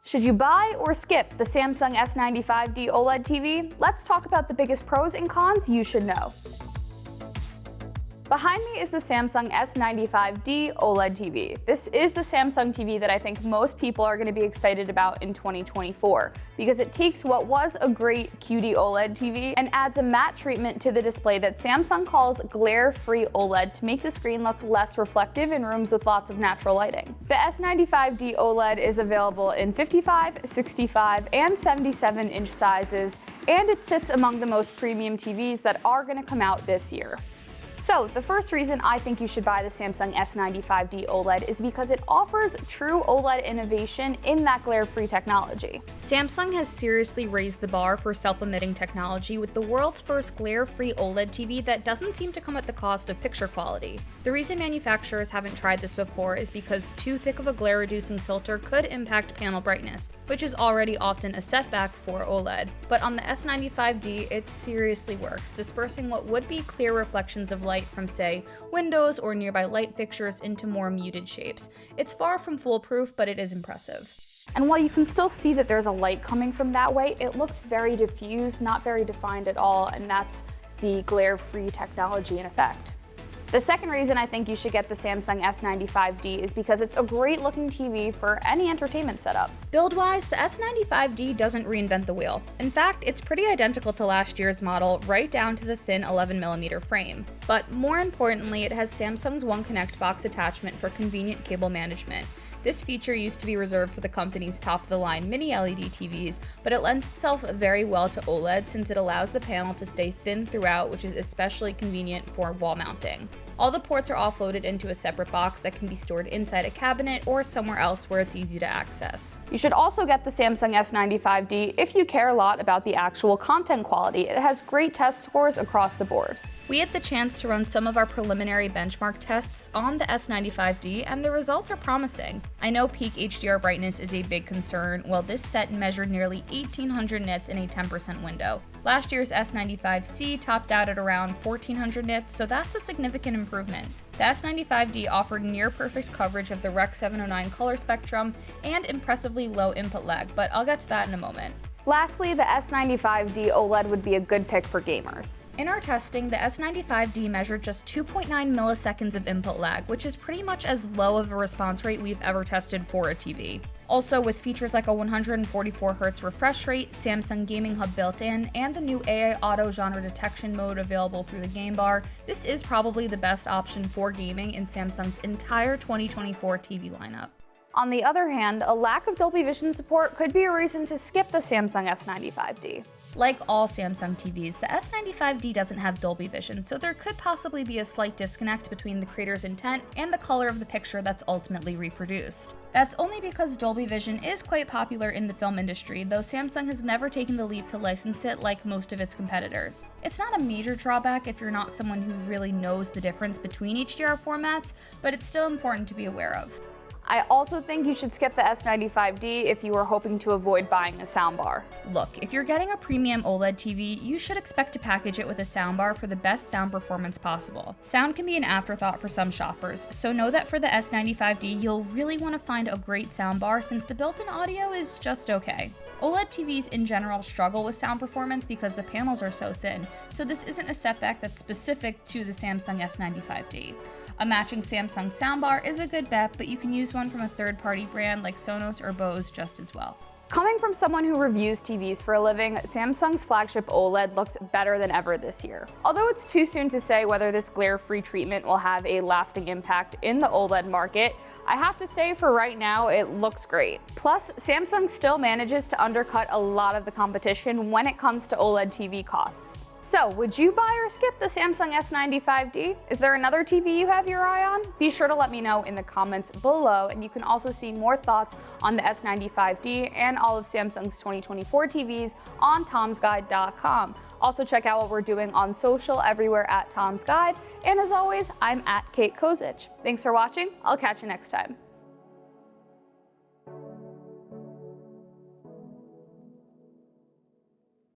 Should you buy or skip the Samsung S95D OLED TV? Let's talk about the biggest pros and cons you should know. Behind me is the Samsung S95D OLED TV. This is the Samsung TV that I think most people are going to be excited about in 2024 because it takes what was a great QD-OLED TV and adds a matte treatment to the display that Samsung calls Glare-Free OLED to make the screen look less reflective in rooms with lots of natural lighting. The S95D OLED is available in 55, 65, and 77-inch sizes, and it sits among the most premium TVs that are going to come out this year. So, the first reason I think you should buy the Samsung S95D OLED is because it offers true OLED innovation in that glare-free technology. Samsung has seriously raised the bar for self-emitting technology with the world's first glare-free OLED TV that doesn't seem to come at the cost of picture quality. The reason manufacturers haven't tried this before is because too thick of a glare-reducing filter could impact panel brightness, which is already often a setback for OLED. But on the S95D, it seriously works, dispersing what would be clear reflections of light from, say, windows or nearby light fixtures into more muted shapes. It's far from foolproof, but it is impressive. And while you can still see that there's a light coming from that way, it looks very diffused, not very defined at all, and that's the glare-free technology in effect. The second reason I think you should get the Samsung S95D is because it's a great looking TV for any entertainment setup. Build-wise, the S95D doesn't reinvent the wheel. In fact, it's pretty identical to last year's model, right down to the thin 11mm frame. But more importantly, it has Samsung's One Connect box attachment for convenient cable management. This feature used to be reserved for the company's top-of-the-line mini LED TVs, but it lends itself very well to OLED since it allows the panel to stay thin throughout, which is especially convenient for wall mounting. All the ports are offloaded into a separate box that can be stored inside a cabinet or somewhere else where it's easy to access. You should also get the Samsung S95D if you care a lot about the actual content quality. It has great test scores across the board. We had the chance to run some of our preliminary benchmark tests on the S95D, and the results are promising. I know peak HDR brightness is a big concern. Well, this set measured nearly 1800 nits in a 10% window. Last year's S95C topped out at around 1400 nits, so that's a significant improvement. The S95D offered near-perfect coverage of the Rec. 709 color spectrum and impressively low input lag, but I'll get to that in a moment. Lastly, the S95D OLED would be a good pick for gamers. In our testing, the S95D measured just 2.9 milliseconds of input lag, which is pretty much as low of a response rate we've ever tested for a TV. Also, with features like a 144Hz refresh rate, Samsung Gaming Hub built in, and the new AI Auto genre detection mode available through the game bar, this is probably the best option for gaming in Samsung's entire 2024 TV lineup. On the other hand, a lack of Dolby Vision support could be a reason to skip the Samsung S95D. Like all Samsung TVs, the S95D doesn't have Dolby Vision, so there could possibly be a slight disconnect between the creator's intent and the color of the picture that's ultimately reproduced. That's only because Dolby Vision is quite popular in the film industry, though Samsung has never taken the leap to license it like most of its competitors. It's not a major drawback if you're not someone who really knows the difference between HDR formats, but it's still important to be aware of. I also think you should skip the S95D if you are hoping to avoid buying a soundbar. Look, if you're getting a premium OLED TV, you should expect to package it with a soundbar for the best sound performance possible. Sound can be an afterthought for some shoppers, so know that for the S95D, you'll really want to find a great soundbar since the built-in audio is just okay. OLED TVs in general struggle with sound performance because the panels are so thin, so this isn't a setback that's specific to the Samsung S95D. A matching Samsung soundbar is a good bet, but you can use one from a third-party brand like Sonos or Bose just as well. Coming from someone who reviews TVs for a living, Samsung's flagship OLED looks better than ever this year. Although it's too soon to say whether this glare-free treatment will have a lasting impact in the OLED market, I have to say for right now it looks great. Plus, Samsung still manages to undercut a lot of the competition when it comes to OLED TV costs. So, would you buy or skip the Samsung S95D? Is there another TV you have your eye on? Be sure to let me know in the comments below, and you can also see more thoughts on the S95D and all of Samsung's 2024 TVs on tomsguide.com. Also check out what we're doing on social everywhere at Tom's Guide, and as always, I'm at Kate Kozich. Thanks for watching, I'll catch you next time.